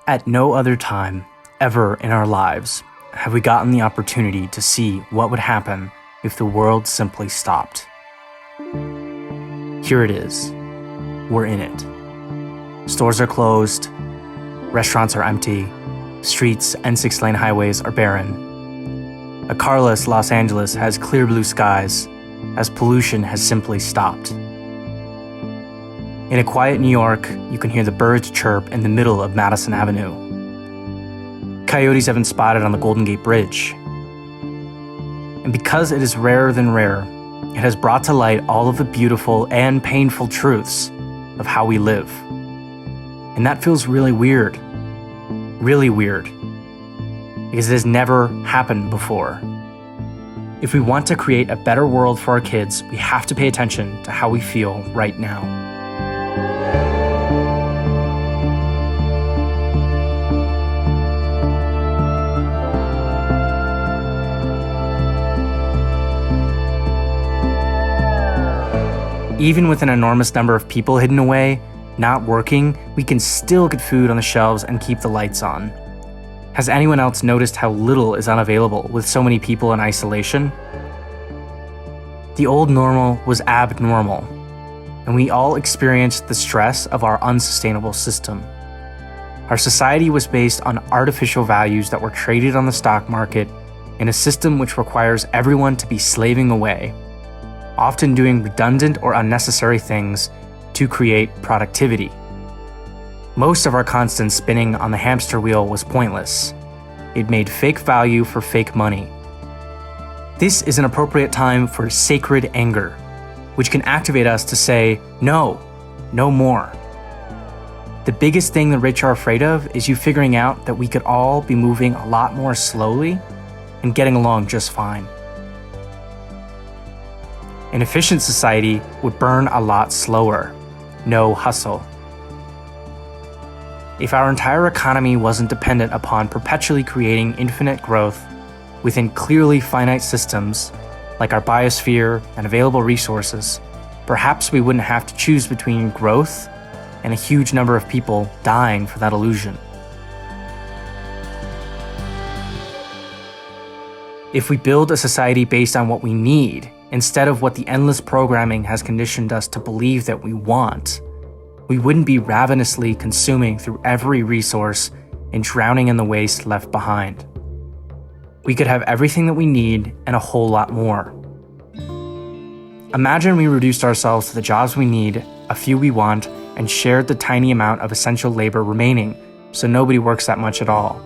At no other time, ever in our lives, have we gotten the opportunity to see what would happen if the world simply stopped. Here it is. We're in it. Stores are closed, restaurants are empty, streets and 6-lane highways are barren. A carless Los Angeles has clear blue skies, as pollution has simply stopped. In a quiet New York, you can hear the birds chirp in the middle of Madison Avenue. Coyotes have been spotted on the Golden Gate Bridge. And because it is rarer than rare, it has brought to light all of the beautiful and painful truths of how we live. And that feels really weird, because it has never happened before. If we want to create a better world for our kids, we have to pay attention to how we feel right now. Even with an enormous number of people hidden away, not working, we can still get food on the shelves and keep the lights on. Has anyone else noticed how little is unavailable with so many people in isolation? The old normal was abnormal, and we all experienced the stress of our unsustainable system. Our society was based on artificial values that were traded on the stock market in a system which requires everyone to be slaving away, often doing redundant or unnecessary things to create productivity. Most of our constant spinning on the hamster wheel was pointless. It made fake value for fake money. This is an appropriate time for sacred anger, which can activate us to say, no more. The biggest thing the rich are afraid of is you figuring out that we could all be moving a lot more slowly and getting along just fine. An efficient society would burn a lot slower. No hustle. If our entire economy wasn't dependent upon perpetually creating infinite growth within clearly finite systems, like our biosphere and available resources, perhaps we wouldn't have to choose between growth and a huge number of people dying for that illusion. If we build a society based on what we need, instead of what the endless programming has conditioned us to believe that we want, we wouldn't be ravenously consuming through every resource and drowning in the waste left behind. We could have everything that we need and a whole lot more. Imagine we reduced ourselves to the jobs we need, a few we want, and shared the tiny amount of essential labor remaining, so nobody works that much at all.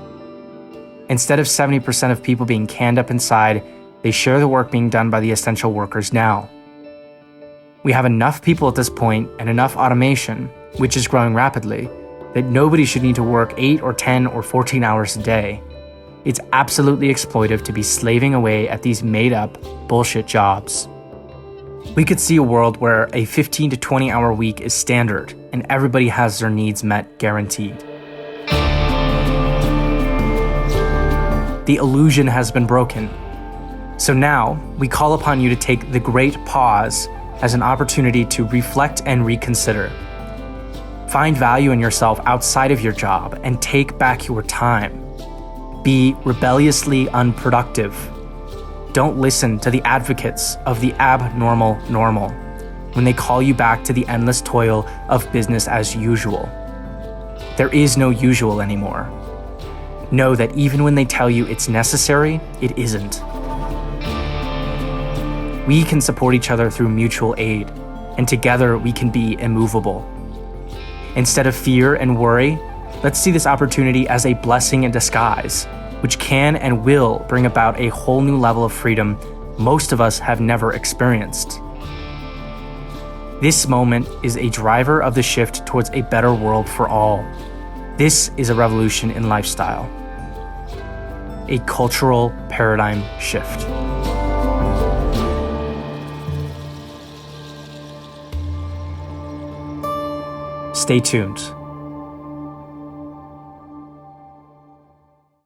Instead of 70% of people being canned up inside, they share the work being done by the essential workers now. We have enough people at this point and enough automation, which is growing rapidly, that nobody should need to work 8 or 10 or 14 hours a day. It's absolutely exploitive to be slaving away at these made-up bullshit jobs. We could see a world where a 15 to 20 hour week is standard and everybody has their needs met guaranteed. The illusion has been broken. So now, we call upon you to take the great pause as an opportunity to reflect and reconsider. Find value in yourself outside of your job and take back your time. Be rebelliously unproductive. Don't listen to the advocates of the abnormal normal when they call you back to the endless toil of business as usual. There is no usual anymore. Know that even when they tell you it's necessary, it isn't. We can support each other through mutual aid, and together we can be immovable. Instead of fear and worry, let's see this opportunity as a blessing in disguise, which can and will bring about a whole new level of freedom most of us have never experienced. This moment is a driver of the shift towards a better world for all. This is a revolution in lifestyle. A cultural paradigm shift. Stay tuned.